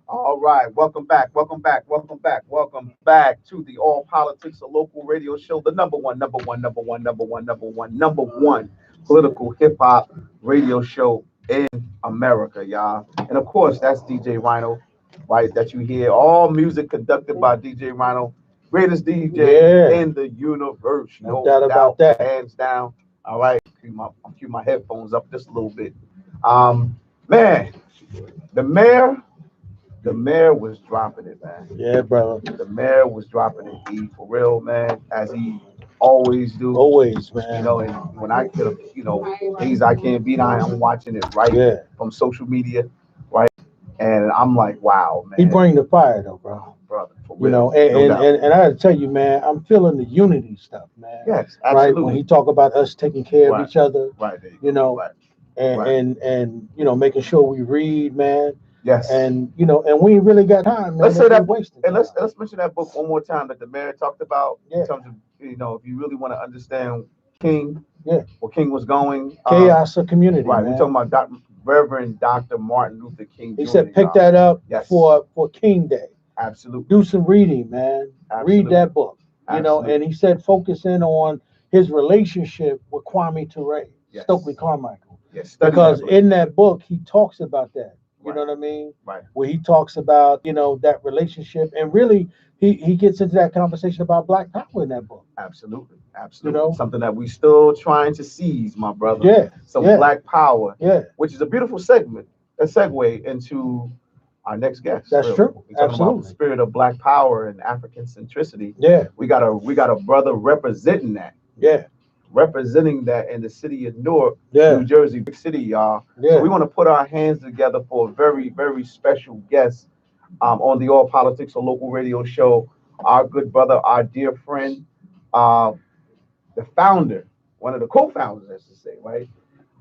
All right, welcome back to the All Politics, a local radio show, the number one political hip hop radio show in America, y'all. And of course, that's DJ Rhino, right? That you hear. All music conducted by DJ Rhino, greatest DJ Yeah, in the universe, no no doubt doubt, about that. hands down. All right, cue my headphones up just a little bit. Um, man, the mayor the mayor was dropping it, man. Yeah, brother. The mayor was dropping it, for real, man, as he always do. Always, You man. know, and when I get days I can't beat, I'm watching it right Yeah. from social media, right, and I'm like, wow, He man, bring the fire though, bro. brother, for You real, know, and, no and, doubt. and, and I gotta tell you, man, I'm feeling the unity stuff, man. Yes, Right? When absolutely. he talk about us taking care of Right, each other, right, there you you go. know, Right, and right. making sure we read, man. Yes. And we ain't really got time, man, Let's to say be that, wasting and time. let's mention that book one more time that the mayor talked about in Yeah, terms of if you really want to understand King, yeah. where King was going. Chaos of community, Right, we're man. talking about Reverend Dr. Martin Luther King He Jr., said pick y'all. that up Yes, for King Day. absolutely, Do some reading, man. Read absolutely, that book. And absolutely. he said focus in on his relationship with Kwame Ture, Stokely Yes, Carmichael. yes. Study that Because book. in that book he talks about that. You Right, know what I mean? right. Where he talks about, that relationship and really he gets into that conversation about black power in that book. Absolutely, You absolutely. know? Something that we still trying to seize, my brother. Yeah, Some yeah, black power, yeah. which is a beautiful a segue into our next guest. That's Really, true. we're talking about the Absolutely. spirit of black power and African centricity. Yeah, We got a brother yeah, representing that in the city of Newark, New yeah, Jersey, big city, y'all. So we yeah. want to put our hands together for a very, very special guest on the All Politics, a local radio show. Our good brother, our dear friend, uh, the founder, one of the co-founders, I should say, right?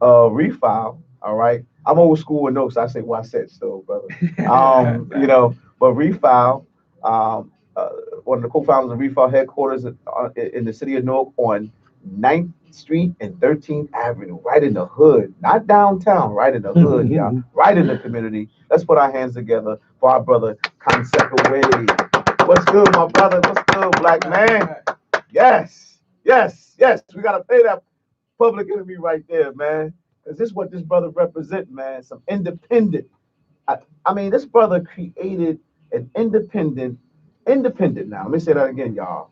REFAL. All right. I'm old school with notes. I say what I said still, brother. But REFAL, um, uh, one of the co-founders of REFAL headquarters in the city of Newark on 9th Street and 13th Avenue, right in the hood, not downtown, right in the hood, yeah, right in the community. Let's put our hands together for our brother Conseco Way. What's good, my brother? What's good, black man? Yes, yes, yes. We gotta pay that public enemy right there, man. Because this is what this brother represent, man. Some independent. I, I mean, this brother created an independent. Now, let me say that again, y'all.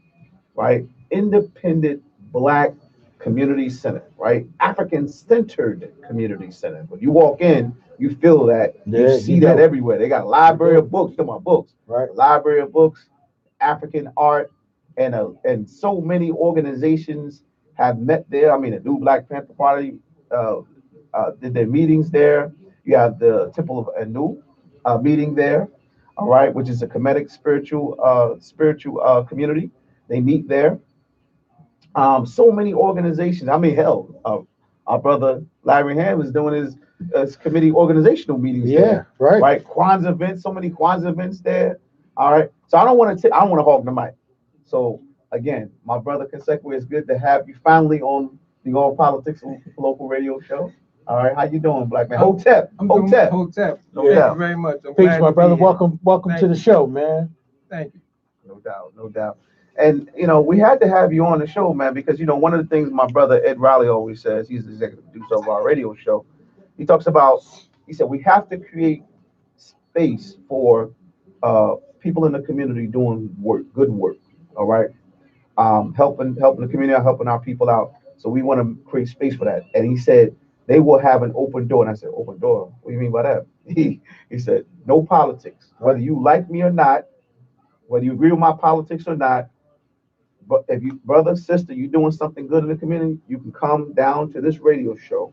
Right, independent black community center. Right, African centered community center. When you walk in, you feel that. You Yeah, you see that do. everywhere. They got a You library of do. books. Come on, books. Right. Library of books, African art, and so many organizations have met there. I mean, the New Black Panther Party uh, did their meetings there. You have the Temple of Anu meeting there, all right, which is a Kemetic spiritual community. They meet there. So many organizations. I mean, hell, our brother Larry Ham is doing his committee organizational meetings Yeah, there, right. right? Kwanzaa events, so many Kwanzaa events there. All right. So I don't want to hog the mic. So again, my brother Consequently, it's good to have you finally on the All Politics Local Radio Show. All right, how you doing, black man? Hotep, I'm doing Hotep, Hotep. no Thank you doubt, very much. I'm Peace, glad my to be brother. here. Welcome to Thank the you. show, man. Thank you. no doubt, no doubt. And we had to have you on the show, man, because one of the things my brother Ed Riley always says, he's the executive producer of our radio show. He talks about, he said, we have to create space for people in the community doing work, good work. All right, helping the community out, helping our people out. So we want to create space for that. And he said they will have an open door. And I said, open door? What do you mean by that? He said, no politics. Whether you like me or not, whether you agree with my politics or not, but if you, brother, sister, you doing something good in the community, you can come down to this radio show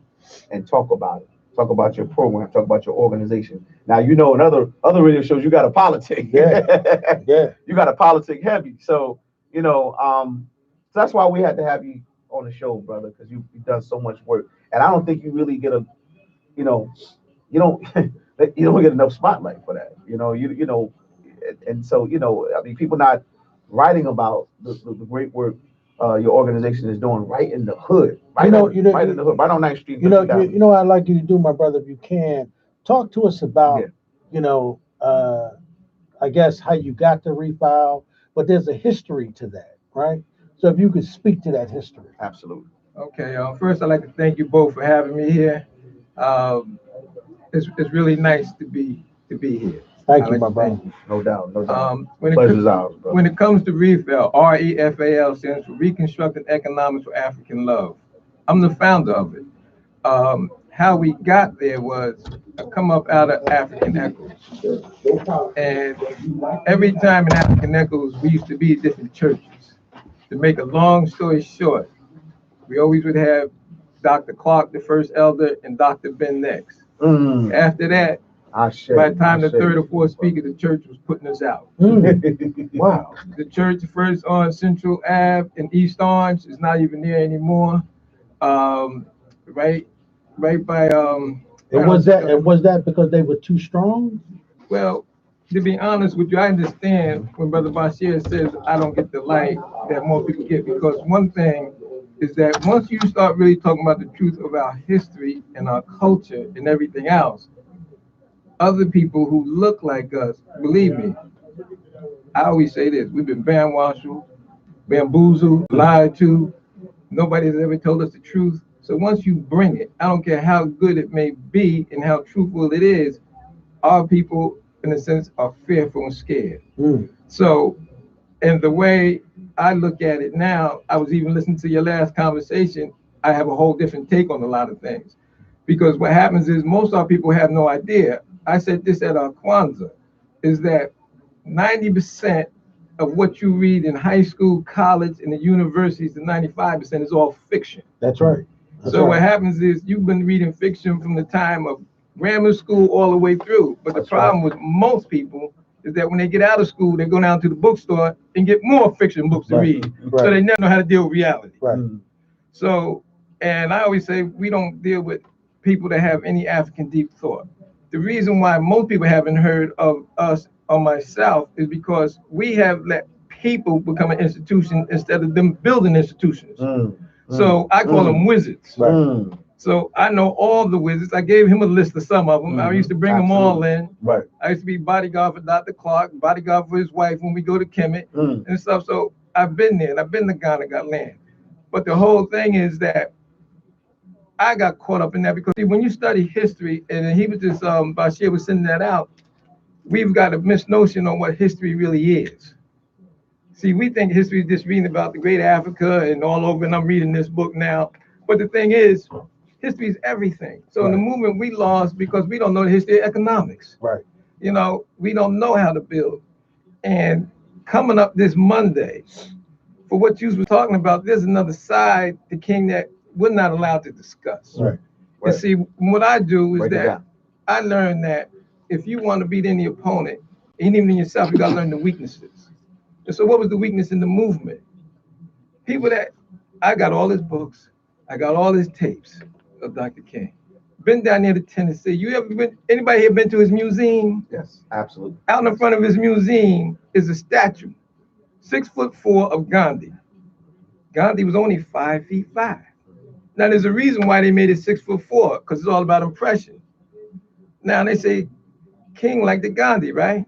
and talk about it. Talk about your program, talk about your organization. Now in other radio shows you got a politic. Yeah, yeah. You got a politic heavy. So that's why we had to have you on the show, brother, because you've done so much work. And I don't think you really get a you know, you don't you don't get enough spotlight for that. And so I mean, people not writing about the great work your organization is doing right in the hood, You know, right in the hood, right on 9th Street, you know, 13th you, Avenue. you know, what I'd like you to do, my brother, if you can talk to us Yeah, about, you know, uh, I guess how you got to refile, but there's a history to that, right? So if you could speak to that history. Absolutely. Okay, first I'd like to thank you both for having me here. Um, it's really nice to be here. Thank I'd you, like my to thank brother. you. No doubt. No doubt. When Pleasure's ours, when brother. it comes to REFAL, REFAL stands for Reconstructing Economics for African Love. I'm the founder of it. How we got there was I come up out of African Echoes, and every time in African Echoes we used to be at different churches. To make a long story short, we always would have Dr. Clark, the first elder, and Dr. Ben next. Mm. After that, I by share. the time I the share. third or fourth speaker, the church was putting us out. Wow. The church first on Central Ave in East Orange is not even there anymore. Um, right, right by And was that because they were too strong? well, to be honest with you, I understand when Brother Bashir says I don't get the light that more people get, because one thing is that once you start really talking about the truth of our history and our culture and everything else, other people who look like us, believe me, I always say this: we've been brainwashed, bamboozled, lied to. Nobody has ever told us the truth. So once you bring it, I don't care how good it may be and how truthful it is, our people, in a sense, are fearful and scared. Mm. So, and the way I look at it now, I was even listening to your last conversation. I have a whole different take on a lot of things. Because what happens is most of our people have no idea. I said this at our Kwanzaa, is that 90% of what you read in high school, college, and the universities, the 95% is all fiction. That's right. That's So what right. happens is you've been reading fiction from the time of grammar school all the way through. But the That's problem with most people is that when they get out of school, they go down to the bookstore and get more fiction books to Right. read. Right. So they never know how to deal with reality. Right. Mm. So, and I always say we don't deal with people that have any African deep thought. The reason why most people haven't heard of us or myself is because we have let people become an institution instead of them building institutions. Mm. So I call them wizards. Right. Mm. So I know all the wizards. I gave him a list of some of them. I used to bring them all in. Right. I used to be bodyguard for Dr. Clark, bodyguard for his wife when we go to Kemet Mm. and stuff. So I've been there, and I've been to Ghana, got land. But the whole thing is that I got caught up in that because see, when you study history, and he was just Bashir was sending that out, we've got a misnotion on what history really is. See, we think history is just reading about the great Africa and all over, and I'm reading this book now. But the thing is, history is everything. So in the Right. movement, we lost because we don't know the history of economics. Right. You know, we don't know how to build. And coming up this Monday, for what you were talking about, there's another side to King that we're not allowed to discuss. Right. And see, what I do is Break it that down. I learned that if you want to beat any opponent, and even in yourself, you got to learn the weaknesses. And so, what was the weakness in the movement? People that I got all his books, I got all his tapes of Dr. King. Been down there to Tennessee. You ever been? Anybody here been to his museum? Yes. Absolutely. Out in front of his museum is a statue, 6'4" of Gandhi. Gandhi was only 5'5". Now there's a reason why they made it 6'4", because it's all about impression. Now they say King liked the Gandhi, right?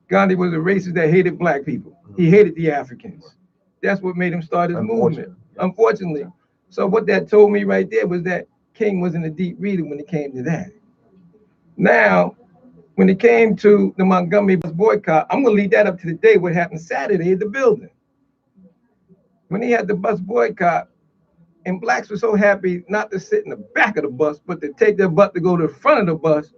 Gandhi was a racist that hated black people. He hated the Africans. That's what made him start his movement, unfortunately. So what that told me right there was that King wasn't a deep reader when it came to that. Now, when it came to the Montgomery bus boycott, I'm gonna leave that up to the day what happened Saturday at the building. When he had the bus boycott, and blacks were so happy not to sit in the back of the bus, but to take their butt to go to the front of the bus,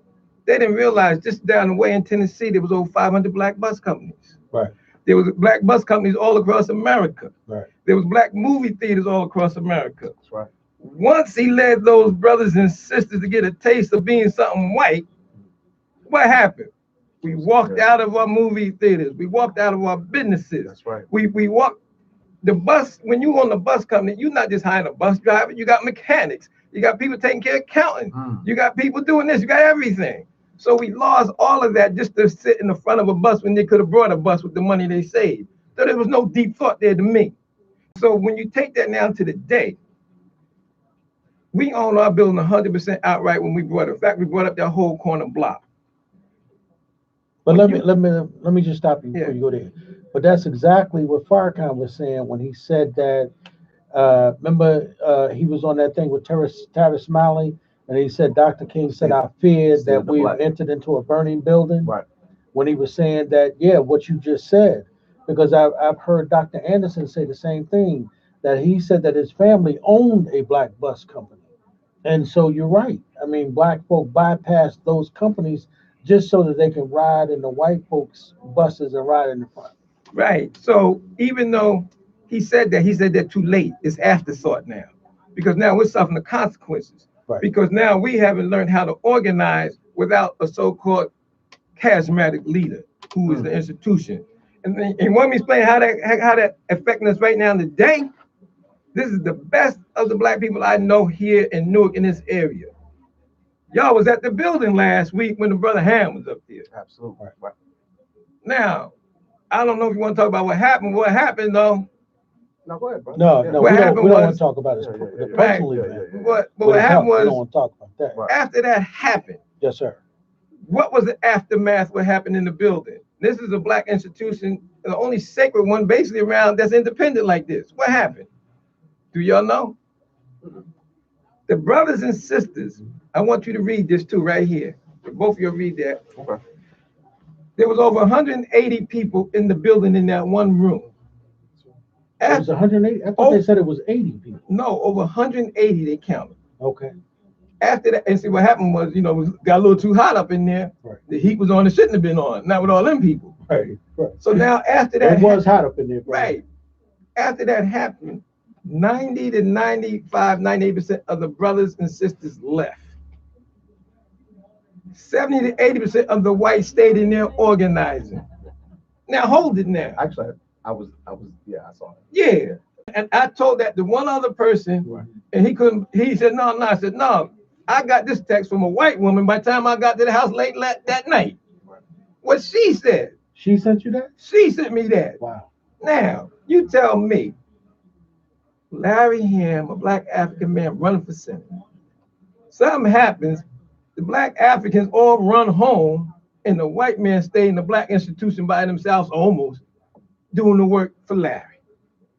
they didn't realize just down the way in Tennessee, there was over 500 black bus companies. Right. There was black bus companies all across America. Right. There was black movie theaters all across America. That's right. Once he led those brothers and sisters to get a taste of being something white, what happened? We walked out of our movie theaters. We walked out of our businesses. That's right. We walked the bus. When you on the bus company, you're not just hiring a bus driver. You got mechanics. You got people taking care of accounting. You got people doing this. You got everything. So we lost all of that just to sit in the front of a bus when they could have brought a bus with the money they saved. So there was no deep thought there to me. So when you take that now to the day, we own our building 100% outright when we brought it. In fact, we brought up that whole corner block. But let me just stop you before Yeah. you go there. But that's exactly what Farrakhan was saying when he said that. Remember, he was on that thing with Tavis Smiley, and he said Dr. King said, "I feared Steal that the we've black. entered into a burning building." Right. When he was saying that, yeah, what you just said, because I've heard Dr. Anderson say the same thing, that he said that his family owned a black bus company. And so you're right. I mean, black folk bypass those companies just so that they can ride in the white folks' buses and ride in the front. Right. So even though he said that too late. It's afterthought now, because now we're suffering the consequences. Right. Because now we haven't learned how to organize without a so-called charismatic leader who is the institution. And want me to explain how that affecting us right now today? This is the best of the black people I know here in Newark in this area. Y'all was at the building last week when the brother Ham was up there. Absolutely. Right. Now, I don't know if you want to talk about what happened. What happened though? No, go ahead, bro. No, Yeah. no, What we don't happened want was- to talk about his Yeah, the yeah, personal yeah, event. yeah. But With what his happened health. We don't was want to talk about that. Right. after that happened, Yes, sir. what was the aftermath? What happened in the building? This is a black institution, the only sacred one basically around that's independent like this. What happened? Do y'all know? The brothers and sisters, I want you to read this too, right here. Both of you read that. Okay. There was over 180 people in the building in that one room. It was 180. I thought they said it was 80 people. No, over 180 they counted. Okay. After that, and see what happened was, it got a little too hot up in there. Right. The heat was on, it shouldn't have been on, not with all them people. Right. Right. So now after that, It was hot up in there. Bro. right. After that happened, 90 to 95, 98% of the brothers and sisters left. 70 to 80% of the whites stayed in there organizing. Now hold it now. Actually, I was, yeah, I saw it. Yeah. And I told that to one other person, Right. and he said, no. I said, no, I got this text from a white woman by the time I got to the house late that night. What she said. She sent you that? She sent me that. Wow. Now, you tell me, Larry Ham, a black African man running for Senate. Something happens, the black Africans all run home, and the white man stay in the black institution by themselves almost, doing the work for Larry.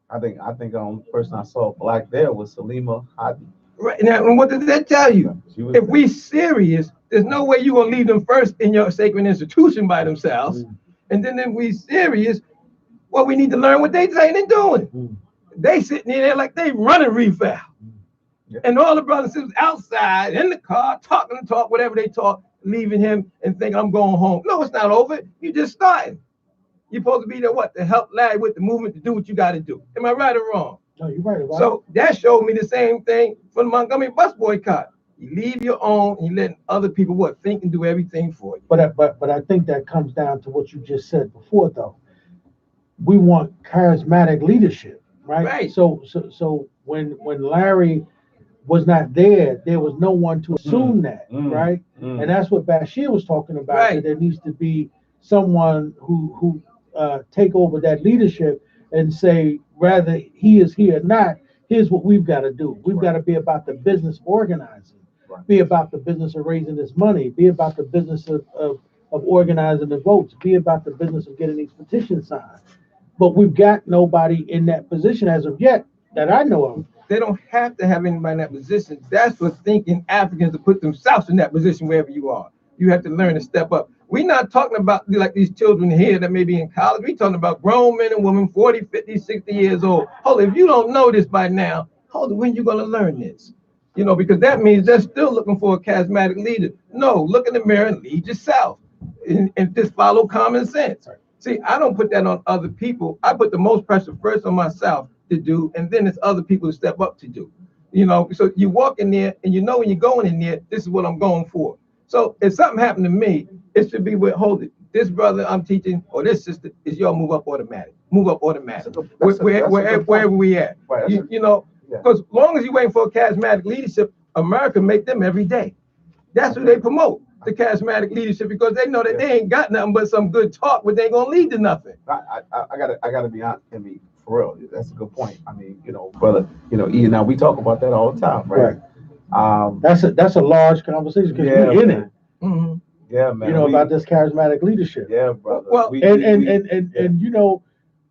I think the person I saw black there was Salima Hadi. Right now, and what does that tell you? She was If we serious, there's no way you're gonna leave them first in your sacred institution by themselves. And then if we serious, well, we need to learn what they saying and doing. They sitting in there like they running REFAL. Yeah. And all the brothers and sisters outside in the car, talking and talk, whatever they talk, leaving him and think I'm going home. No, it's not over. You just starting. You're supposed to be there, what? To help Larry with the movement to do what you got to do. Am I right or wrong? No, you're right about So that showed me the same thing for the Montgomery bus boycott. You leave your own, you let other people think and do everything for you. But I think that comes down to what you just said before, though. We want charismatic leadership, right? Right. So when Larry was not there was no one to assume that, right? And that's what Bashir was talking about. Right. That there needs to be someone who take over that leadership and say, rather he is here or not, here's what we've got to do. We've got to be about the business organizing, be about the business of raising this money, be about the business of organizing the votes, be about the business of getting these petitions signed. But we've got nobody in that position as of yet that I know of. They don't have to have anybody in that position. That's what thinking Africans to put themselves in that position wherever you are. You have to learn to step up. We're not talking about like these children here that may be in college. We're talking about grown men and women, 40, 50, 60 years old. Hold it, if you don't know this by now, hold it, when you going to learn this? Because that means they're still looking for a charismatic leader. No, look in the mirror and lead yourself. And just follow common sense. See, I don't put that on other people. I put the most pressure first on myself to do, and then it's other people to step up to do. So you walk in there and when you're going in there, this is what I'm going for. So if something happened to me, it should be hold it. This brother I'm teaching or this sister is your move up automatic. Move up automatic. Wherever we at. Right, because long as you're waiting for a charismatic leadership, America make them every day. That's who they promote, the charismatic leadership, because they know that they ain't got nothing but some good talk, but they ain't gonna lead to nothing. I gotta be honest. I mean, for real, that's a good point. I mean, brother, Ian, now we talk about that all the time, right? That's a large conversation because we're in it. Mm-hmm. Yeah, man. You know, about this charismatic leadership. Yeah, brother. Well, And you know,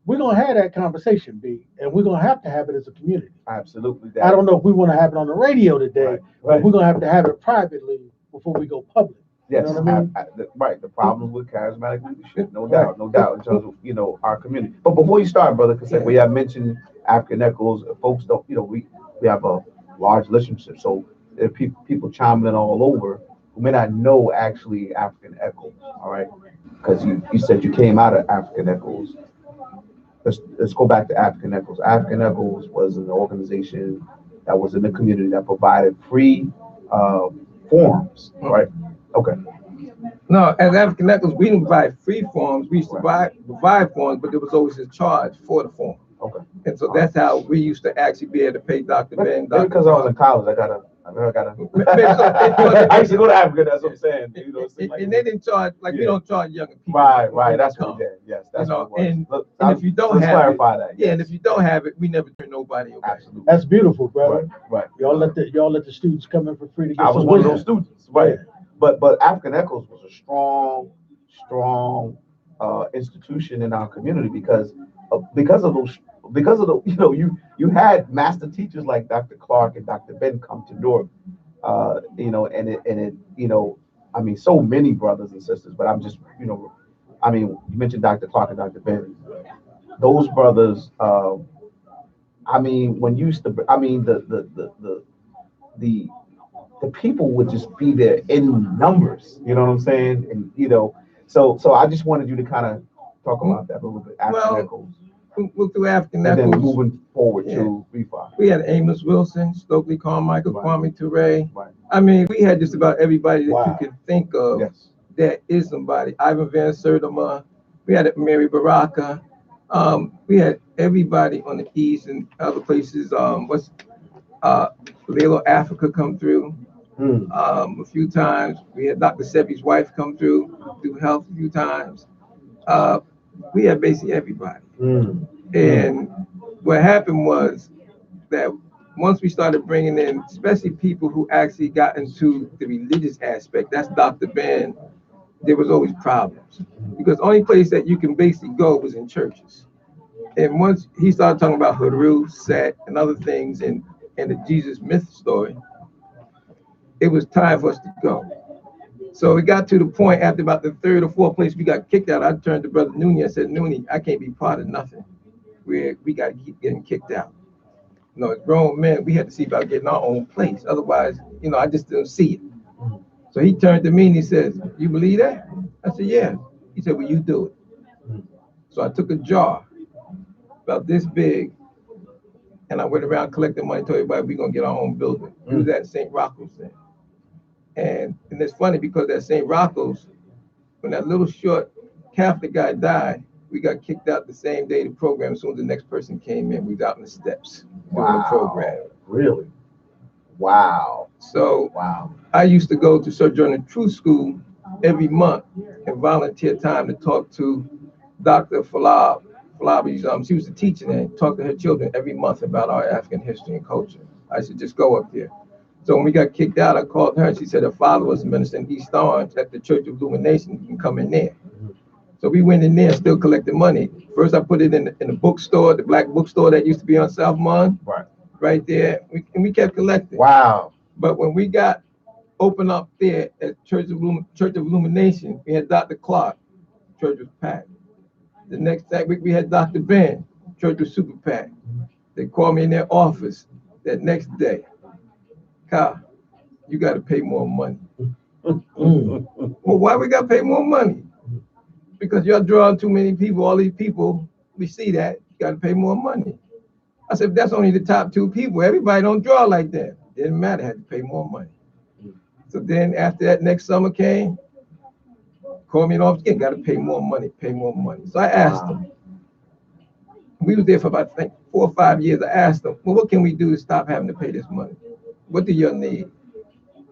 we're gonna have that conversation, B, and we're gonna have to have it as a community. Absolutely. I don't know if we want to have it on the radio today, Right, but right. we're gonna have to have it privately before we go public. Yes, You know what I mean? right. The problems with charismatic leadership, no Right. doubt, no doubt, in terms of our community. But before you start, brother, because we have mentioned African Echoes, folks don't, we have a large listenership, so there are people chiming in all over who may not know actually African Echoes. All right, because you said you came out of African Echoes. Let's go back to African Echoes. African Echoes was an organization that was in the community that provided free uh, forums, right? Okay. No, as African Echoes, we didn't provide free forms. We used to provide forms, but there was always a charge for the form. Okay. And so that's how we used to actually be able to pay Dr. Ben. Maybe because I was in college, I gotta. I used to go to Africa. That's what I'm saying. And they didn't charge we don't charge younger people. Right. That's what. Yeah, yes, that's what it was. And if you don't have clarify that. Yeah, and if you don't have it, we never turn nobody away. Absolutely. That's beautiful, brother. Right. Y'all let the students come in for free to get I was some one of wisdom. those students, right? Yeah. But African Echoes was a strong institution in our community because of those you had master teachers like Dr. Clark and Dr. Ben come to Newark, I mean, so many brothers and sisters, but I'm just I mean, you mentioned Dr. Clark and Dr. Ben, those brothers. I mean, when you used to, I mean, the the people would just be there in numbers. You know what I'm saying? And so I just wanted you to kind of talk about that a little bit. African Echoes. Look through African And Echoes. then moving forward to REFAL. We had Amos Wilson, Stokely Carmichael, Right. Kwame Ture. Right. I mean, we had just about everybody that Wow. you could think of. Yes. That is somebody. Ivan Van Sertima. We had Mary Baraka. We had everybody on the East and other places. Lalo Africa come through a few times. We had Dr. Sebi's wife come through, do health a few times. We had basically everybody. And what happened was that once we started bringing in, especially people who actually got into the religious aspect, that's Dr. Ben, there was always problems. Because the only place that you can basically go was in churches. And once he started talking about Haru, Set, and other things, and the Jesus myth story, it was time for us to go. So it got to the point after about the third or fourth place we got kicked out. I turned to Brother Nooney and said, Nooney, I can't be part of nothing. We got to keep getting kicked out. As grown men, we had to see about getting our own place. Otherwise, I just didn't see it. So he turned to me and he says, you believe that? I said, yeah. He said, well, you do it. So I took a jar about this big and I went around collecting money, told everybody we're going to get our own building. It was at St. Rocco's then. And it's funny because at St. Rocco's, when that little short Catholic guy died, we got kicked out the same day the program. As soon as the next person came in, we was out in the steps doing the program. Really? Wow. So wow. I used to go to Sojourner Truth School every month and volunteer time to talk to Dr. Falab. She was a teacher and talk to her children every month about our African history and culture. I should just go up there. So when we got kicked out, I called her and she said her father was a minister in East Orange at the Church of Illumination. You can come in there. So we went in there, still collecting money. First, I put it in the bookstore, the black bookstore that used to be on South Mon. Right there. We kept collecting. Wow. But when we got opened up there at Church of Illumination, we had Dr. Clark. Church was packed. The next week we had Dr. Ben. Church was super packed. They called me in their office that next day. Kyle, you got to pay more money. Well, why we got to pay more money? Because you're drawing too many people. All these people, we see that. You got to pay more money. I said, that's only the top 2 people. Everybody don't draw like that. Didn't matter. Had to pay more money. So then after that, next summer came, called me in office again, got to pay more money. So I asked them. We was there for about, I think, 4 or 5 years. I asked them, well, what can we do to stop having to pay this money? What do you need?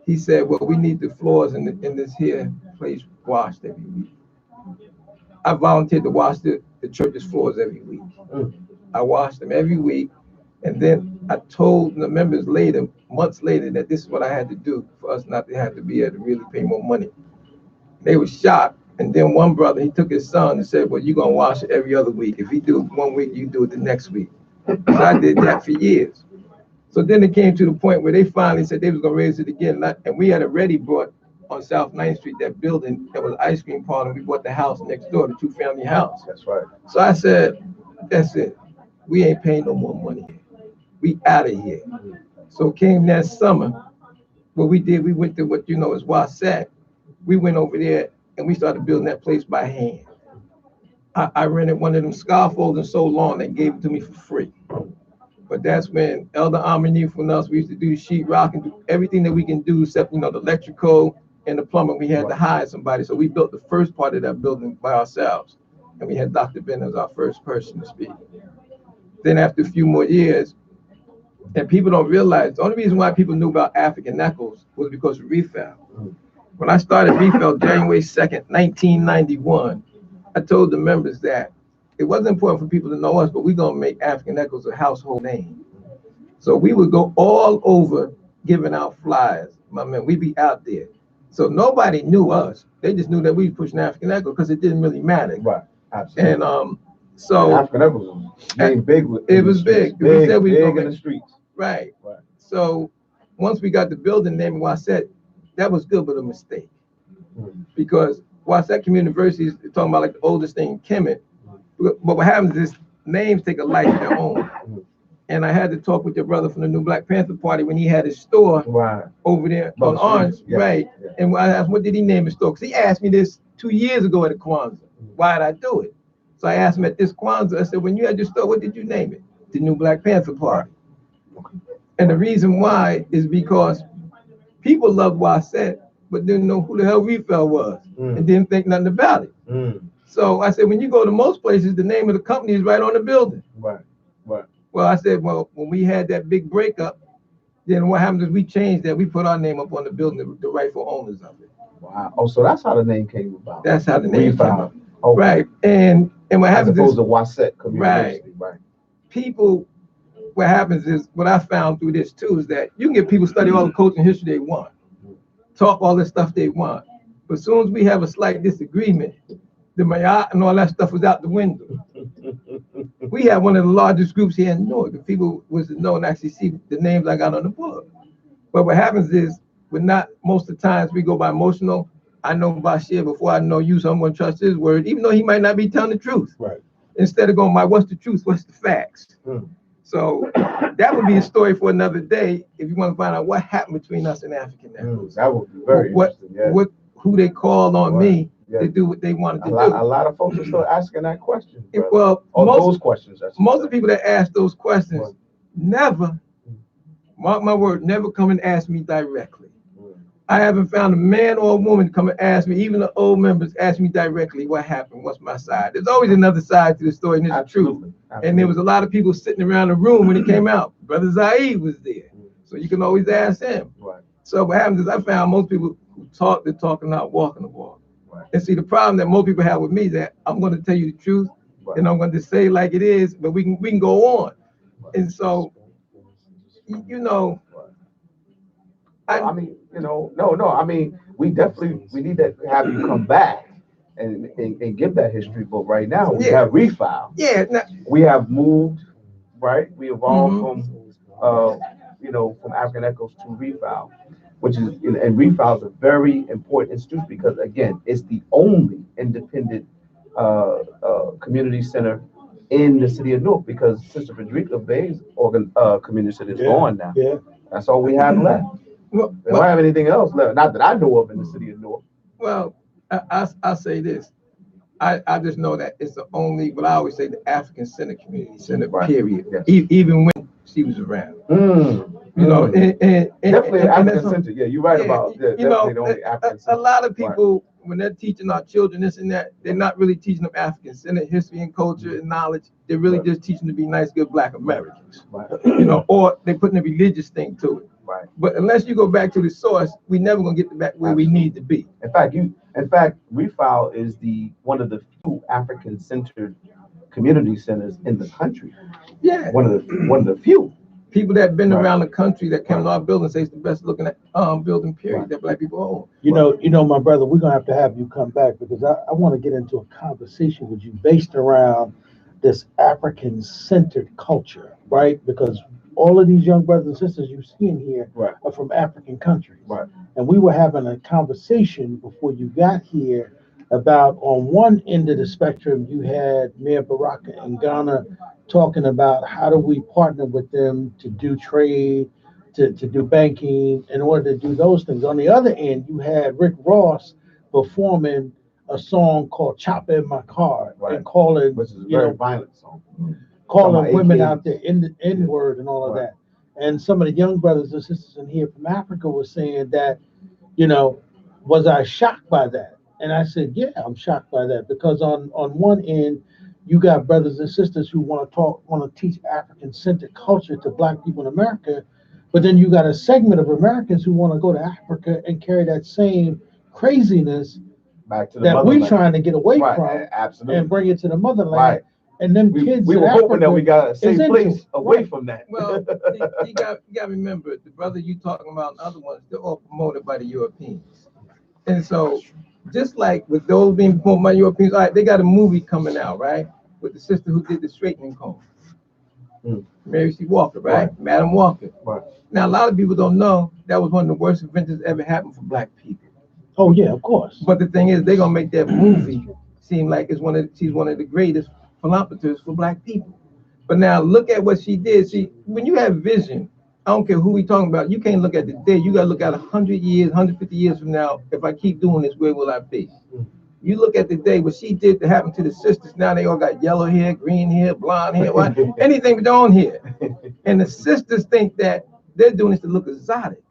He said, well, we need the floors in this here place washed every week. I volunteered to wash the church's floors every week. I washed them every week. And then I told the members months later, that this is what I had to do for us not to have to be able to really pay more money. They were shocked. And then one brother, he took his son and said, well, you're going to wash it every other week. If he do it 1 week, you do it the next week. So I did that for years. So then it came to the point where they finally said they was going to raise it again. And we had already bought on South 9th Street that building that was an ice cream parlor. We bought the house next door, the 2-family house. That's right. So I said, that's it. We ain't paying no more money. We out of here. So came that summer. What we did, we went to what you know is Wasat. We went over there and we started building that place by hand. I rented one of them scaffolding so long they gave it to me for free. But that's when Elder Amini from us, we used to do sheet rock and do everything that we can do except, you know, the electrical and the plumbing. We had to hire somebody. So we built the first part of that building by ourselves. And we had Dr. Ben as our first person to speak. Then after a few more years, and people don't realize, the only reason why people knew about African Echoes was because of REFAL. When I started REFAL January 2nd, 1991, I told the members that it wasn't important for people to know us, but we're going to make African Echoes a household name. So we would go all over giving out flyers. My man, we'd be out there. So nobody knew us. They just knew that we were pushing African Echo because it didn't really matter. Right. Absolutely. And so African Echoes was made big. It was big. Big, It was big in the streets. Right. So once we got the building name Wasat, that was good, but a mistake. Because Wasat Community University is talking about like the oldest thing in Kemet. But what happens is names take a life of their own. And I had to talk with your brother from the New Black Panther Party when he had his store over there on Orange. Right. Yeah. And I asked, what did he name his store? Because he asked me this 2 years ago at a Kwanzaa. Why did I do it? So I asked him at this Kwanzaa, I said, when you had your store, what did you name it? The New Black Panther Party. And the reason why is because people loved Wasat, but didn't know who the hell REFAL was and didn't think nothing about it. So I said, when you go to most places, the name of the company is right on the building. Right. Well, I said, well, when we had that big breakup, then what happened is we changed that. We put our name up on the building, the rightful owners of it. Wow. Oh, so that's how the name came about. That's how the name came about. Okay. Right. And what happens is, as opposed to Wasat Community. Right. People, what happens is, what I found through this too, is that you can get people study all the culture and history they want, talk all the stuff they want. But as soon as we have a slight disagreement, the Mayat and all that stuff was out the window. We had one of the largest groups here in Newark. The people was to know and actually see the names I got on the book. But what happens is, most of the times we go by emotional. I know Bashir before I know you, so I'm going to trust his word, even though he might not be telling the truth. Right. Instead of going by what's the truth, what's the facts. So that would be a story for another day if you want to find out what happened between us and African Echoes. That would be very interesting. Yeah. Who they called on me to do what they wanted to do. A lot of folks are still asking that question. Well, those questions. Most of the people that ask those questions never, mark my word, never come and ask me directly. I haven't found a man or a woman to come and ask me, even the old members ask me directly what happened, what's my side. There's always another side to the story, and it's the truth. And there was a lot of people sitting around the room when it came out. Brother Zaid was there. So you can always ask him. So what happens is I found most people who talk the talk and not walking the walk. And see, the problem that most people have with me is that I'm going to tell you the truth, and I'm going to say it like it is, but we can go on. And so, you know, I mean, you know, no. I mean, we need to have you come back and give that history book right now. We have REFAL. Yeah. We have moved, right? We evolved from, from African Echoes to REFAL, which is, and REFAL is a very important institute because, again, it's the only independent community center in the city of Newark, because Sister Frederica Bay's community center is gone now. Yeah. That's all we have left. We don't have anything else left, not that I know of in the city of Newark. Well, I'll say this. I just know that it's the only, what I always say, the African Center Community Center, period. Yes. Even when she was around. You know, and definitely African Center. Yeah, you're right about that. You know, a lot of people, when they're teaching our children this and that, they're not really teaching them African Center history and culture and knowledge. They're really just teaching them to be nice, good Black Americans. You know, or they're putting a religious thing to it. But unless you go back to the source, we're never gonna get back where we need to be. In fact, REFAL is one of the few African-centered community centers in the country. Yeah. One of the few. People that been Right. around the country that came to Right. our building say it's the best looking building period Right. that black people own. You know, my brother, we're gonna have you come back because I want to get into a conversation with you based around this African-centered culture, right? Because all of these young brothers and sisters you see in here Right. are from African countries. Right. And we were having a conversation before you got here about on one end of the spectrum, you had Mayor Baraka in Ghana talking about how do we partner with them to do trade, to do banking in order to do those things. On the other end, you had Rick Ross performing a song called Chopper in My Car Right. and calling, Which is a you very know, violent song. calling Talking women about out there in the N word and all of Right. that. And some of the young brothers and sisters in here from Africa were saying that, you know, was I shocked by that? And I said, yeah, I'm shocked by that because on one end, you got brothers and sisters who want to teach African-centered culture to black people in America, but then you got a segment of Americans who want to go to Africa and carry that same craziness Back to the that we're motherland. trying to get away Right. from Absolutely. and bring it to the motherland. Right. And them We kids were in hoping that Africa we got a safe is into place it. away Right. from that. Well, you got to remember the brother you talking about and other ones, they're all promoted by the Europeans. And so just like with those being promoted by Europeans, all right, they got a movie coming out, right? With the sister who did the straightening comb. Mary C. Walker, right? Madam Walker. Right. Now a lot of people don't know that was one of the worst inventions ever happened for black people. Oh yeah, of course. But the thing is, they're gonna make that movie seem like she's one of the greatest philanthropists for black people. But now look at what she did. See, when you have vision, I don't care who we talking about, you can't look at the day. You gotta look at 100 years, 150 years from now. If I keep doing this, where will I be? You look at the day what she did to happen to the sisters. Now they all got yellow hair, green hair, blonde hair, what, anything but their own hair. And the sisters think that they're doing this to look exotic.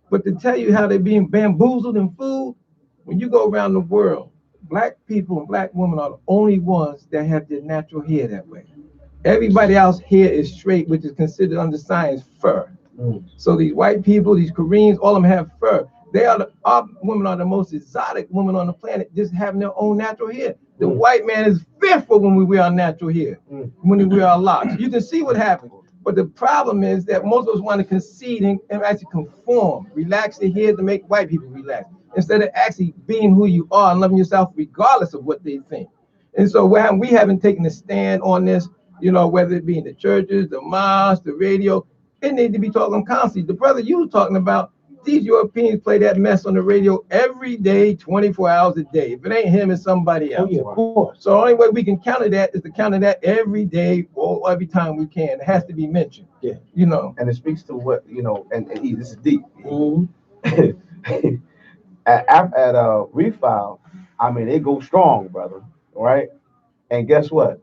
But to tell you how they're being bamboozled and fooled, when you go around the world, black people and black women are the only ones that have their natural hair that way. Everybody else hair is straight, which is considered under science fur. So these white people, these Koreans, all of them have fur. Our women are the most exotic women on the planet, just having their own natural hair. The white man is fearful when we wear our natural hair, when we wear our locks. You can see what happens. But the problem is that most of us want to concede and actually conform, relax the hair to make white people relax, instead of actually being who you are and loving yourself regardless of what they think. And so we haven't taken a stand on this, you know, whether it be in the churches, the mosques, the radio. It needs to be talking constantly. The brother you were talking about, these Europeans play that mess on the radio every day, 24 hours a day. If it ain't him, it's somebody else. Oh yeah, of course. So the only way we can counter that is to counter that every day or every time we can. It has to be mentioned. Yeah. You know. And it speaks to what, you know, and this is deep. Mm-hmm. at REFAL, I mean, they go strong, brother, right? And guess what?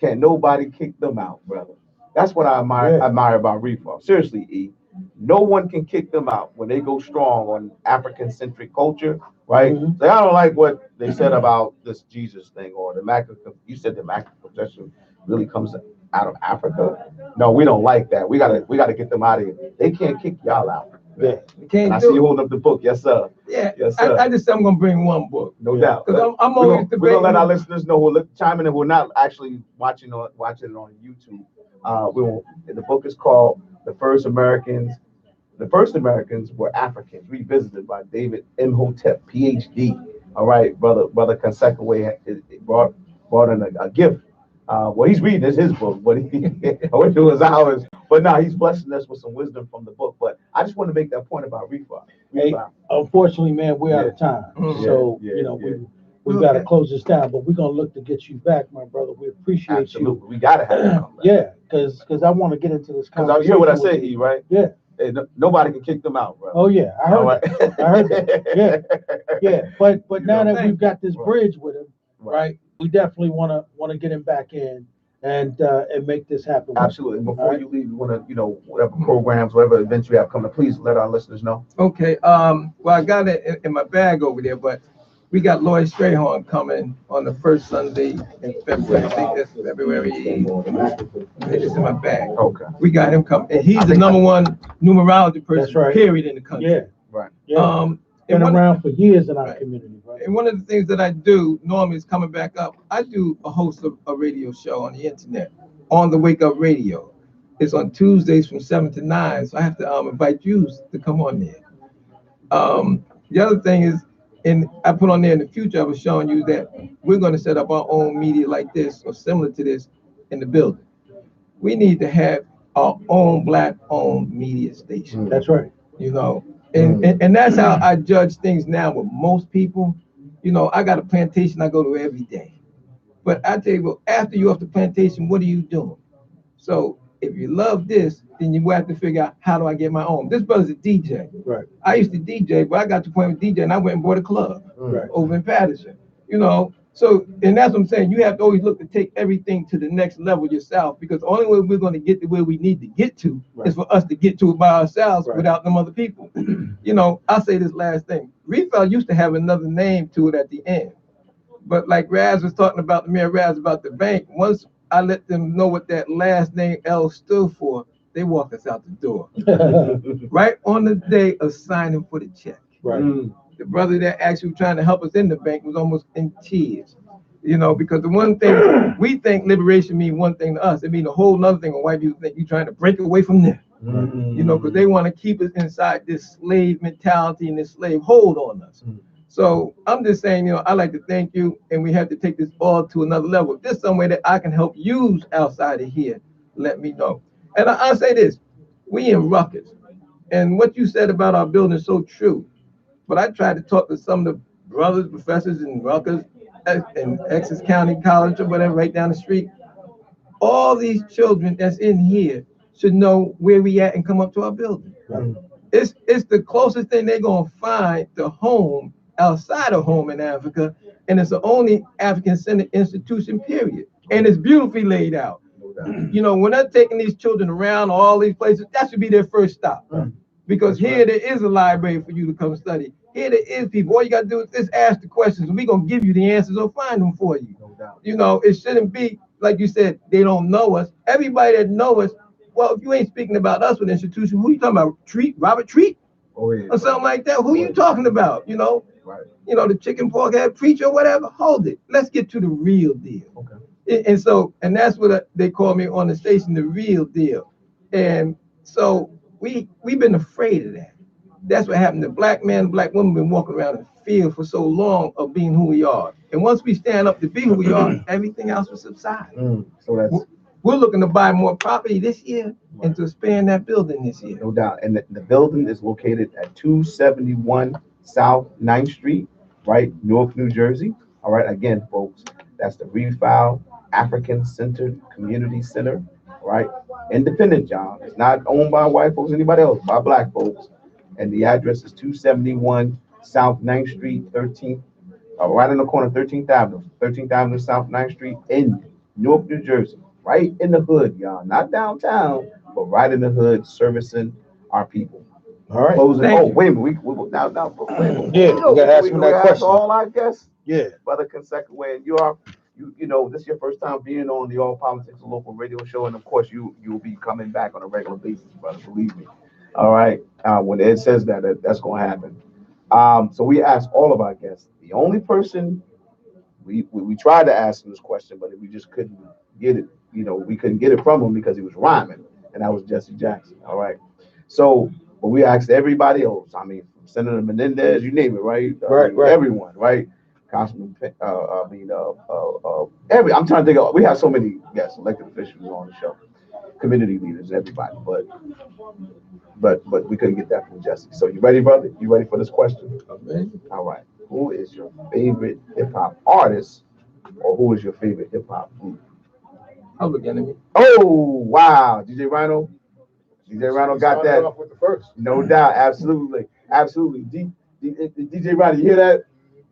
Can't nobody kick them out, brother. That's what I admire about REFAL. Seriously, E. No one can kick them out when they go strong on African-centric culture, right? Mhm. So I don't like what they said about this Jesus thing or the Immaculate. You said the Immaculate Conception really comes out of Africa. No, we don't like that. We gotta get them out of here. They can't kick y'all out. Yeah. We can't And I do see you it. holding up the book, yes sir. Yeah. Yes sir. I just said I'm gonna bring one book. No doubt. Because I'm We're always gonna debating. let our listeners know who chime in and who are not actually watching it on YouTube. The book is called The First Americans Were Africans, revisited by David Imhotep, PhD. All right, brother Consequaway brought in a gift. Well, he's reading his book, but I wish it was ours. But now he's blessing us with some wisdom from the book. But I just want to make that point about REFAL. Hey, unfortunately, man, we're out of time. Mhm. So, Yeah, you know, yeah. we got to close this down, but we're going to look to get you back, my brother. We appreciate Absolutely, we gotta have it. you. Yeah, because I want to get into this Because conversation. you hear what I with say, you. E, right? Yeah. Hey, nobody can kick them out, bro. Oh, yeah. I heard All right. that. I heard that. Yeah. But You now know, that we've got this right. bridge with him, Right. right, we definitely want to get him back in and make this happen. Absolutely. And before All right. you leave, you want to, whatever programs, whatever events you have coming, please let our listeners know. Okay. Well, I got it in my bag over there, but we got Lloyd Strayhorn coming on the first Sunday in February. I think that's February. It's in my bag. Okay. We got him coming, and he's the number one numerology person, That's right. period, in the country. Yeah. Right. Yeah. And Been one, around for years in our Right. community, right? and one of the things that I do normally is coming back up. I do a host of a radio show on the internet, on the Wake Up Radio. It's on Tuesdays from 7 to 9. So I have to invite you to come on there. The other thing is, and I put on there in the future, I was showing you that we're going to set up our own media like this or similar to this in the building. We need to have our own black-owned media station. That's right. You know, and that's how I judge things now with most people. You know, I got a plantation I go to every day. But I tell you what, after you off the plantation, what are you doing? So if you love this, then you have to figure out, how do I get my own? This brother's a DJ. Right. I used to DJ, but I got to the point with DJ and I went and bought a club over in Patterson. You know, so, and that's what I'm saying. You have to always look to take everything to the next level yourself, because the only way we're going to get to where we need to get to is for us to get to it by ourselves without them other people. You know, I'll say this last thing. REFAL used to have another name to it at the end. But like Raz was talking about, the Mayor Raz, about the bank, once I let them know what that last name L stood for, they walk us out the door. Right on the day of signing for the check. Right. The brother that actually was trying to help us in the bank was almost in tears. You know, because the one thing, we think liberation means one thing to us. It means a whole nother thing when white people think you're trying to break away from them. You know, because they want to keep us inside this slave mentality and this slave hold on us. So I'm just saying, you know, I like to thank you, and we have to take this all to another level. If there's some way that I can help use outside of here, let me know. And I'll say this, we in Ruckus, and what you said about our building is so true. But I tried to talk to some of the brothers, professors in Ruckus, in Essex County College or whatever, right down the street. All these children that's in here should know where we at and come up to our building. It's the closest thing they're gonna find to home outside of home in Africa, and it's the only African-centered institution, period. And it's beautifully laid out. You know, when they're taking these children around all these places, that should be their first stop. Because here there is a library for you to come study. Here there is people. All you gotta do is just ask the questions, and we're gonna give you the answers or find them for you. You know, it shouldn't be like you said, they don't know us. Everybody that know us, well, if you ain't speaking about us with the institution, who you talking about? Robert Treat? Or something like that. Who you talking about? You know? You know, the chicken pork head preacher or whatever. Hold it. Let's get to the real deal. And so, and that's what they call me on the station, the real deal. And so we've been afraid of that. That's what happened. The black man, black woman been walking around in fear for so long of being who we are. And once we stand up to be who we are, everything else will subside. So we're looking to buy more property this year and to expand that building this year. no doubt. And the building is located at 271 South 9th Street, right, Newark, New Jersey. All right, again, folks, that's the REFAL African Centered Community Center, right? Independent, John. It's not owned by white folks, anybody else, by black folks. And the address is 271 South 9th Street, 13th, right in the corner, 13th Avenue, 13th Avenue, South 9th Street in Newark, New Jersey. Right in the hood, y'all. Not downtown, but right in the hood, servicing our people. All right. Closing. Thank Oh, you. wait a minute. We now, wait a minute. Yeah, we gotta ask him that ask question. all our guests, Yeah. Brother Consequent. You know, this is your first time being on the All Politics Local Radio Show, and of course, you'll be coming back on a regular basis, brother. Believe me. All right. When Ed says that's going to happen. So we ask all of our guests. The only person we tried to ask him this question, but we just couldn't get it. You know, we couldn't get it from him because he was rhyming, and that was Jesse Jackson. All right. So, but we asked everybody else. I mean, Senator Menendez, you name it, right? Right. Everyone, right? Councilman, I'm trying to think of. We have so many guests, elected officials on the show, community leaders, everybody, but we couldn't get that from Jesse. So, you ready, brother? You ready for this question? Okay. All right. Who is your favorite hip hop artist, or who is your favorite hip hop group? Public Enemy. Oh, wow. DJ Rhino? DJ Rhino got that. Off with the first. No doubt. Absolutely. DJ Rhino, you hear that?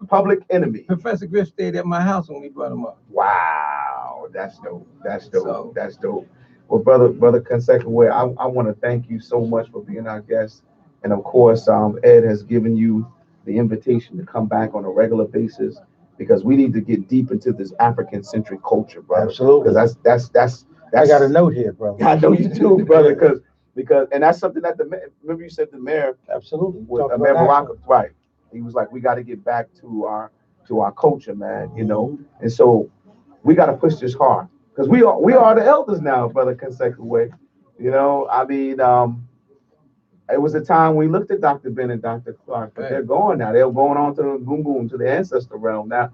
Public Enemy. Professor Griff stayed at my house when we brought him up. Wow. That's dope. So- That's dope. Well, brother Consequent, I want to thank you so much for being our guest. And of course, Ed has given you the invitation to come back on a regular basis, because we need to get deep into this African-centric culture, brother. Absolutely. Because that's I got a note here, brother. I know you do, brother, because and that's something that remember you said the mayor Absolutely. with Talk Mayor about Baraka, right? He was like, we got to get back to our culture, man, you know. And so we got to push this hard, because we are the elders now, brother Consequent. You know, I mean, it was a time we looked at Dr. Ben and Dr. Clark, but they're gone now. They're going on to the boom boom to the ancestor realm. Now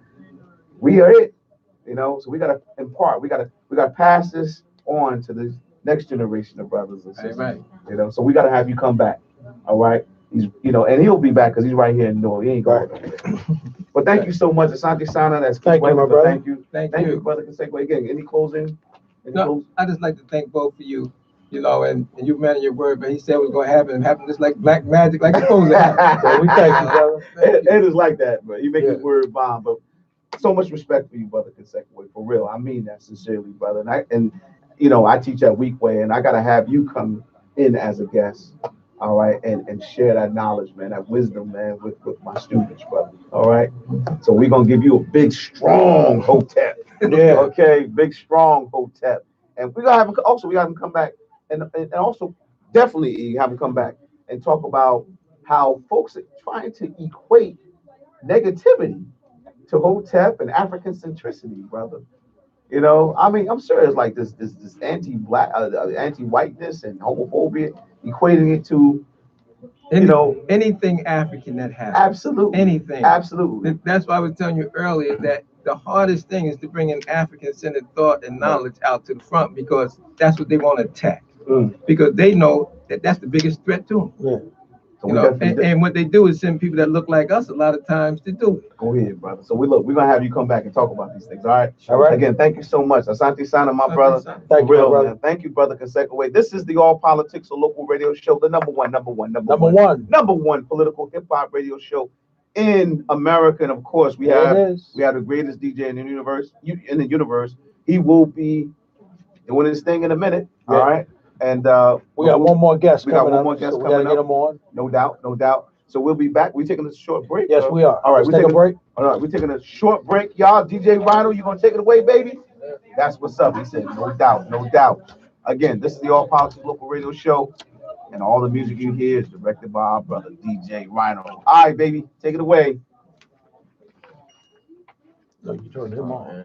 we are it, you know. So we gotta impart. We gotta pass this on to the next generation of brothers and sisters. Right. You know, so we gotta have you come back. All right. He's, you know, and he'll be back because he's right here in New Orleans. He ain't going nowhere. But thank you so much, Asante Sana. That's Thank you, my brother. Thank you. Thank Thank you, you. brother Consequo. Again, any closing? Any No, closing? I just like to thank both of you, you know, and you man of your word, but he said it was going to happen. It happened just like black magic, like it's supposed to happen. So we thank you, brother. Thank you. It is like that, bro. You make Yeah. his word bomb, but so much respect for you, brother Consequo. For real, I mean that sincerely, brother. And you know, I teach at Weekway, and I gotta have you come in as a guest. All right, and share that knowledge, man, that wisdom, man, with my students, brother. All right. So we're gonna give you a big, strong hotep. Yeah. Okay, big, strong hotep. And we're gonna have him also we have him come back and also definitely have him come back and talk about how folks are trying to equate negativity to hotep and African centricity, brother. You know, I mean, I'm sure it's like this anti-black, anti-whiteness and homophobia, equating it to, you know, Anything African that happens. absolutely, Anything. absolutely. That's why I was telling you earlier that the hardest thing is to bring an African-centered thought and knowledge out to the front because that's what they want to attack. Mm. Because they know that that's the biggest threat to them. Yeah. So You we know, definitely and what they do is send people that look like us a lot of times to do it. go ahead, brother. So we're gonna have you come back and talk about these things. All right. All right. Again, thank you so much, Asante Sana, my Asante brother. Sana. Thank For you, my real, brother. man. Thank you, brother Consequo. This is the All Politics, a local radio show, the Number one. political hip hop radio show in America. And of course, There it is. we have the greatest DJ in the universe. He will be doing his thing in a minute. Yeah. All right. And We got one more guest we got coming one up. more guest So we got to coming get up. him on. No doubt, no doubt. So we'll be back. We're taking a short break. Yes, we are. All right, Let's we're take a break. All right, we're taking a short break, y'all. DJ Rhino, you gonna take it away, baby? That's what's up. He said, no doubt, no doubt. Again, this is the All Politics Local Radio Show, and all the music you hear is directed by our brother DJ Rhino. All right, baby, take it away. No, you turned him on.